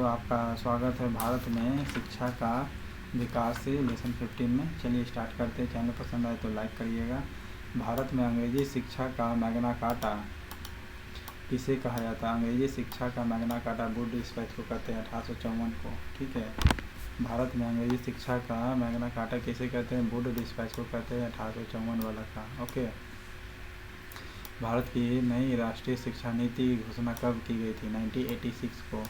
तो आपका स्वागत है भारत में शिक्षा का विकास से लेसन 15 में। चलिए स्टार्ट करते हैं। चैनल पसंद आए तो लाइक करिएगा। भारत में अंग्रेजी शिक्षा का मैग्ना कार्टा किसे कहा जाता है? अंग्रेजी शिक्षा का मैग्ना कार्टा वुड डिस्पैच को कहते हैं 1854 को। ठीक है, भारत में अंग्रेजी शिक्षा का मैग्ना कार्टा किसे कहते हैं? वुड डिस्पैच को कहते हैं 1854 वाला का। ओके, भारत की नई राष्ट्रीय शिक्षा नीति की घोषणा कब की गई थी? 1986 को।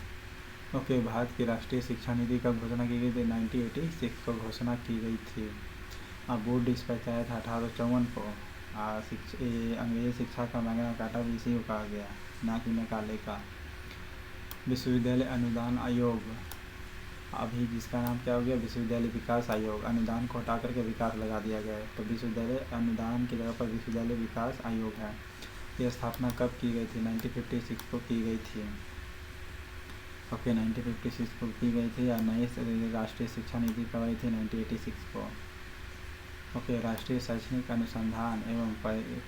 ओके, भारत की राष्ट्रीय शिक्षा नीति कब घोषणा की गई थी? 1986 को घोषणा की गई थी। अब बोर्ड डिस्पैच आया था 1854 को। अंग्रेजी शिक्षा का मैग्ना कार्टा भी इसी को कहा गया, ना कि मैकाले का। विश्वविद्यालय अनुदान आयोग, अभी जिसका नाम क्या हो गया? विश्वविद्यालय विकास आयोग। अनुदान को हटा करके विकास लगा दिया गया है, तो विश्वविद्यालय अनुदान की जगह पर विश्वविद्यालय विकास आयोग है। यह स्थापना कब की गई थी? 1956 को की गई थी। ओके, 1956 को की गई थी। और नई राष्ट्रीय शिक्षा नीति कब आई थी? 1986 को। ओके, राष्ट्रीय शैक्षणिक अनुसंधान एवं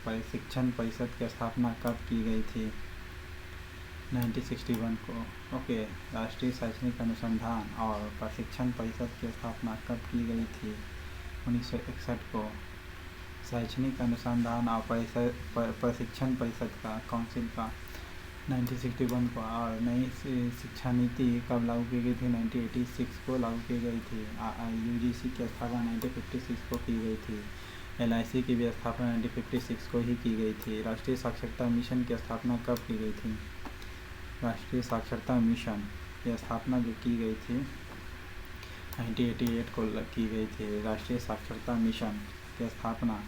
प्रशिक्षण परिषद की स्थापना कब की गई थी? 1961 को। ओके, राष्ट्रीय शैक्षणिक अनुसंधान और प्रशिक्षण परिषद की स्थापना कब की गई थी? 1961 को। शैक्षणिक अनुसंधान और प्रशिक्षण परिषद का काउंसिल का 1961 को। और नई शिक्षा नीति कब लागू की गई थी? 1986 को लागू की गई थी। यूजीसी की स्थापना 1956 को की गई थी। एलआईसी की भी स्थापना 1956 को ही की गई थी। राष्ट्रीय साक्षरता मिशन की स्थापना कब की गई थी? राष्ट्रीय साक्षरता मिशन की स्थापना जो की गई थी 1988 को की गई थी। राष्ट्रीय साक्षरता मिशन की स्थापना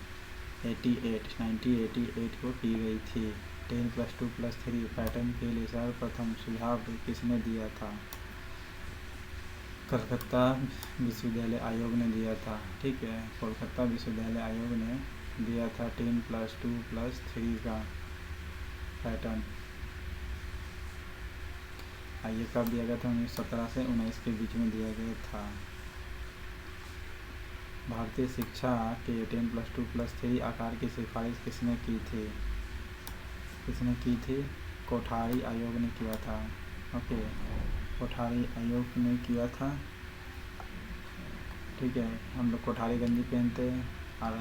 1988 को की गई थी। 10+2+3 पैटर्न के लिए सर्वप्रथम सुझाव किसने दिया था? कलकत्ता विश्वविद्यालय आयोग ने दिया था। ठीक है, कोलकाता विश्वविद्यालय आयोग ने दिया था 10+2+3 का पैटर्न। ये कब दिया गया था? 1917 से 19 के बीच में दिया गया था। भारतीय शिक्षा के 10+2+3 आकार की सिफारिश किसने की थी? किसने की थी? कोठारी आयोग ने किया था। ओके, कोठारी आयोग ने किया था। ठीक है, हम लोग कोठारी गंजी पहनते हैं और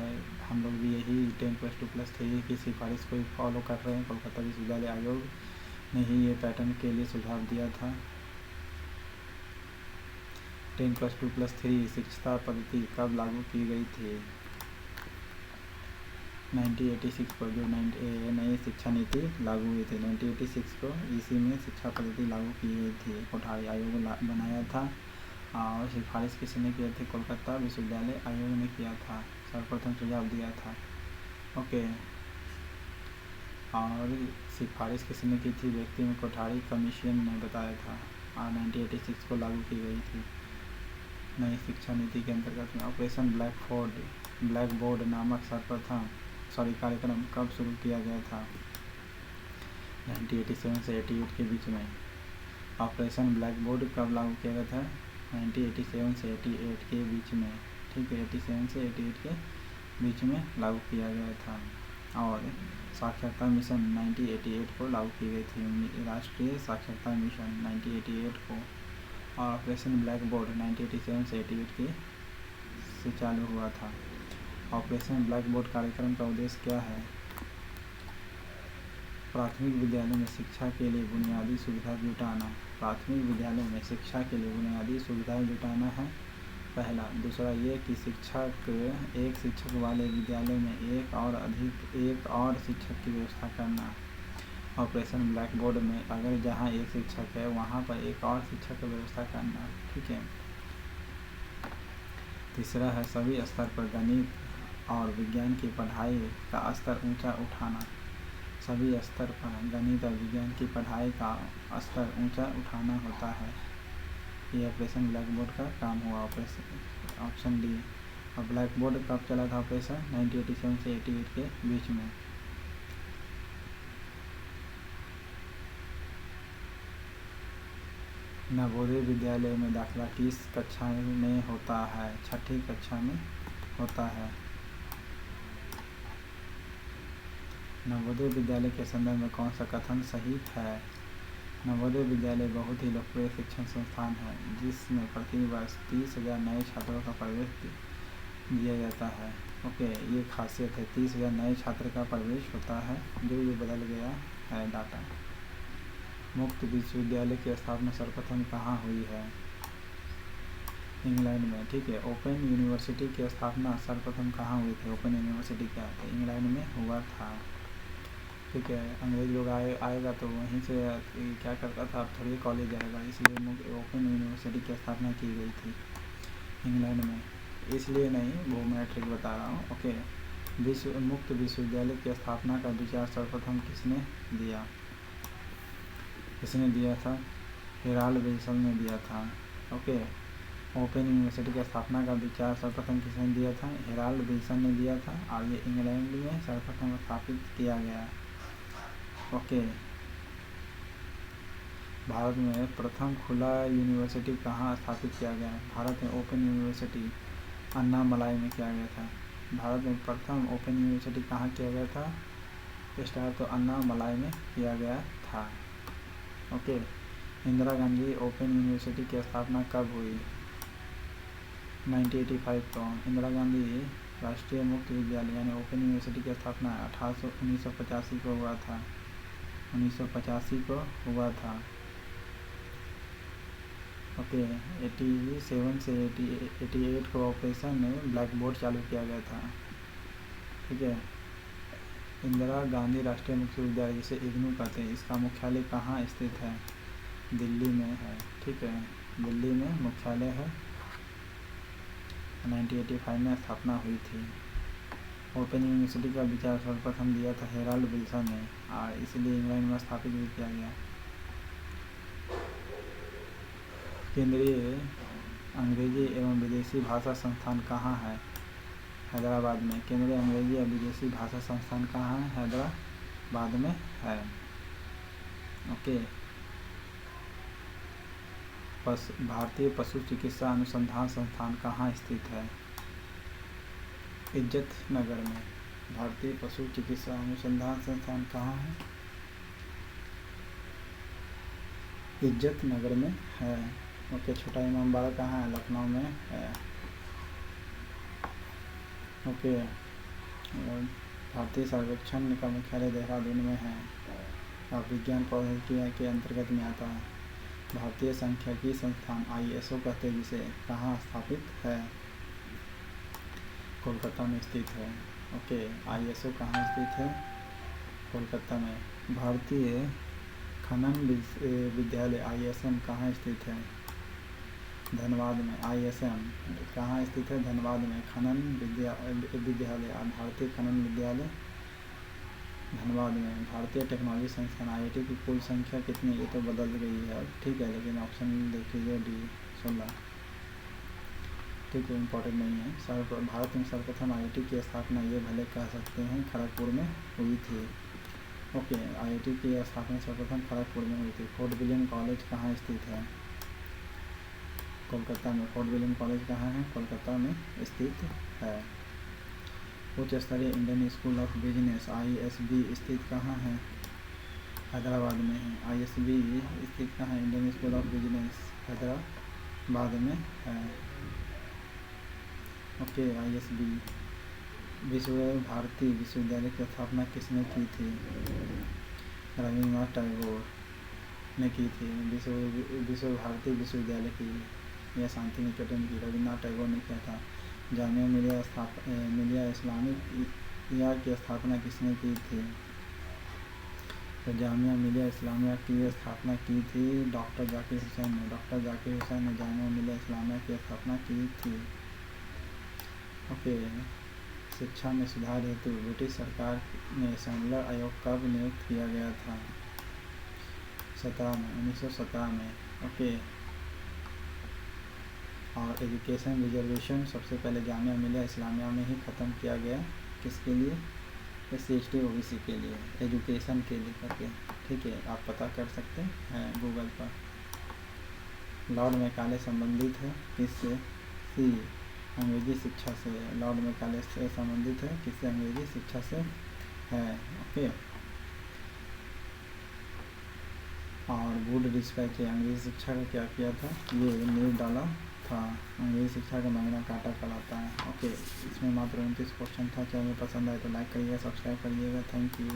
हम लोग भी यही 10+2+3 की सिफारिश को ही फॉलो कर रहे हैं। कोलकाता विश्वविद्यालय आयोग ने ही ये पैटर्न के लिए सुझाव दिया था। 10+2+3 शिक्षा पद्धति कब लागू की गई थी? 1986 को, जो नई शिक्षा नीति लागू हुई थी 1986 को, इसी में शिक्षा पद्धति लागू की गई थी। कोठारी आयोग बनाया था और सिफारिश किसने किए थे? कोलकाता विश्वविद्यालय आयोग ने किया था, सर्वप्रथम सुझाव दिया था। ओके, और सिफारिश किसने की थी? व्यक्ति में कोठारी कमीशन ने बताया था और 1986 को लागू की गई थी। नई शिक्षा नीति के अंतर्गत ऑपरेशन ब्लैक बोर्ड नामक सर्वप्रथम कार्यक्रम कब शुरू किया गया था? 1987 से 88 के बीच में। ऑपरेशन ब्लैक बोर्ड कब लागू किया गया था? 1987 से 88 के बीच में। ठीक है, 87 से 88 के बीच में लागू किया गया था। और साक्षरता मिशन 1988 को लागू की गई थी। राष्ट्रीय साक्षरता मिशन 1988 को। और ऑपरेशन ब्लैक बोर्ड 1987 से 88 से चालू हुआ था। ऑपरेशन ब्लैक बोर्ड कार्यक्रम का उद्देश्य क्या है? प्राथमिक विद्यालय में शिक्षा के लिए बुनियादी सुविधा जुटाना। प्राथमिक विद्यालय में शिक्षा के लिए बुनियादी सुविधाएं जुटाना है पहला। दूसरा ये कि एक शिक्षक वाले विद्यालय में एक और शिक्षक की व्यवस्था करना। ऑपरेशन ब्लैक बोर्ड में अगर जहाँ एक शिक्षक है वहाँ पर एक और शिक्षक की व्यवस्था करना। ठीक है। तीसरा है सभी स्तर पर गणित और विज्ञान की पढ़ाई का स्तर ऊंचा उठाना। सभी स्तर पर गणित और विज्ञान की पढ़ाई का स्तर ऊंचा उठाना होता है। ये ऑपरेशन ब्लैक बोर्ड का काम हुआ। Option D. और ब्लैक बोर्ड कब चला था ऑपरेशन? 1987 से 88 के बीच में। नवोदय विद्यालय में दाखिला किस कक्षा में होता है? 6ठी कक्षा में होता है। नवोदय विद्यालय के संदर्भ में कौन सा कथन सही है? नवोदय विद्यालय बहुत ही लोकप्रिय शिक्षण संस्थान है जिसमें प्रति वर्ष 30,000 नए छात्रों का प्रवेश दिया जाता है। ओके, ये खासियत है, 30,000 नए छात्र का प्रवेश होता है, जो ये बदल गया है डाटा। मुक्त विश्वविद्यालय की स्थापना सर्वप्रथम कहाँ हुई है? इंग्लैंड में। ठीक है, ओपन यूनिवर्सिटी की स्थापना सर्वप्रथम कहाँ हुई थी? ओपन यूनिवर्सिटी क्या है? इंग्लैंड में हुआ था। ठीक है, अंग्रेज लोग आएगा तो वहीं से क्या करता था, अब थोड़ी कॉलेज आएगा, इसलिए ओपन यूनिवर्सिटी की स्थापना की गई थी इंग्लैंड में। इसलिए नहीं, वो मैं ट्रिक बता रहा हूँ। ओके, मुक्त विश्वविद्यालय की स्थापना का विचार सर्वप्रथम किसने दिया था? हेराल्ड विल्सन ने दिया था। ओके, ओपन यूनिवर्सिटी की स्थापना का विचार सर्वप्रथम किसने दिया था? हेराल्ड विल्सन ने दिया था, और ये इंग्लैंड में सर्वप्रथम स्थापित किया गया। ओके, भारत में प्रथम खुला यूनिवर्सिटी कहाँ स्थापित किया गया? भारत में ओपन यूनिवर्सिटी अन्नामलाई में किया गया था। भारत में प्रथम ओपन यूनिवर्सिटी कहाँ किया गया था? स्टार्ट तो अन्नामलाई में किया गया था। Okay, Indira Gandhi open university की स्थापना कब हुई? 1985 को। इंदिरा गांधी राष्ट्रीय मुक्त विद्यालय यानी ओपन यूनिवर्सिटी की स्थापना 1985 को हुआ था। 1985 को हुआ था। ओके, 87 से 88 को ऑपरेशन ब्लैक बोर्ड चालू किया गया था। ठीक है, इंदिरा गांधी राष्ट्रीय मुक्त विद्यालय जिसे इग्नू कहते हैं, इसका मुख्यालय कहाँ स्थित है? दिल्ली में है। ठीक है, दिल्ली में मुख्यालय है। 1985 में स्थापना हुई थी। ओपन यूनिवर्सिटी का विचार सर्वप्रथम दिया था हेराल्ड विल्सन ने, और इसलिए इंग्लैंड में स्थापित भी किया गया। केंद्रीय अंग्रेजी एवं विदेशी भाषा संस्थान कहाँ है? हैदराबाद में। केंद्रीय अंग्रेजी एवं विदेशी भाषा संस्थान कहाँ है? हैदराबाद में है। ओके, भारतीय पशु चिकित्सा अनुसंधान संस्थान कहाँ स्थित है? इज्जत नगर में। भारतीय पशु चिकित्सा अनुसंधान संस्थान कहाँ है? इज्जत नगर में है। ओके, छोटा इमामबाड़ा कहाँ है? लखनऊ में है। ओके, भारतीय सर्वेक्षण का मुख्यालय देहरादून में है और विज्ञान प्रौद्योगिकी के अंतर्गत में आता है। भारतीय सांख्यिकी संस्थान ISO कहते हैं जिसे, कहाँ स्थापित है? कोलकाता में स्थित है। ओके, ISO कहाँ स्थित है? कोलकाता में। भारतीय खनन विद्यालय ISM कहाँ स्थित है? धनबाद में। ISM कहाँ स्थित है? धनबाद में। खनन विद्यालय भारतीय खनन विद्यालय धनबाद में। भारतीय टेक्नोलॉजी संस्थान IIT की कुल संख्या कितनी? ये तो बदल गई है अब। ठीक है, लेकिन ऑप्शन देख लीजिए D 16। ठीक है, इम्पोर्टेंट नहीं है। भारत में सर्वप्रथम IIT की स्थापना, ये भले कह सकते हैं, खड़गपुर में हुई थी। ओके, IIT की स्थापना सर्वप्रथम खड़गपुर में हुई थी। फोर्ट विलियम कॉलेज कहाँ स्थित है? कोलकाता में। फोर्ट विलियम कॉलेज कहाँ है? कोलकाता में स्थित है। उच्च स्तरीय Indian school of business ISB स्थित कहाँ है? हैदराबाद में है। ISB स्थित कहाँ है? Indian school of business Hyderabad में है। Okay, ISB। विश्व भारती विश्वविद्यालय की स्थापना किसने की थी? रविन्द्रनाथ टैगोर ने की थी। विश्व भारती विश्वविद्यालय की या शांति निकेतन की रविन्द्रनाथ टैगोर ने किया था। जामिया मिलिया इस्लामिया की स्थापना किसने की थी? तो जामिया मिलिया इस्लामिया की स्थापना की थी डॉक्टर जाकिर हुसैन ने। डॉक्टर जाकिर हुसैन ने जामिया मिलिया इस्लामिया की स्थापना की थी। ओके, शिक्षा में सुधार हेतु ब्रिटिश सरकार ने सैंडलर आयोग कब नियुक्त किया गया था? 1917 में। ओके, और एजुकेशन रिजर्वेशन सबसे पहले जामिया मिलिया इस्लामिया में ही ख़त्म किया गया। किसके लिए? SC/ST OBC के लिए, एजुकेशन के लिए करके। ठीक है, आप पता कर सकते हैं गूगल पर। लॉर्ड मैकाले संबंधित है किससे? सी, अंग्रेजी शिक्षा से। लॉर्ड मैकाले से संबंधित है किससे? अंग्रेजी शिक्षा से है। ओके, और वुड डिस्पैच अंग्रेजी शिक्षा का क्या किया था, ये न्यूज़ डाला था। अंग्रेजी शिक्षा का मैग्ना कार्टा कहलाता है। ओके, इसमें मात्र 29 क्वेश्चन था। चैनल पसंद आए तो लाइक करिएगा, सब्सक्राइब करिएगा। Thank you.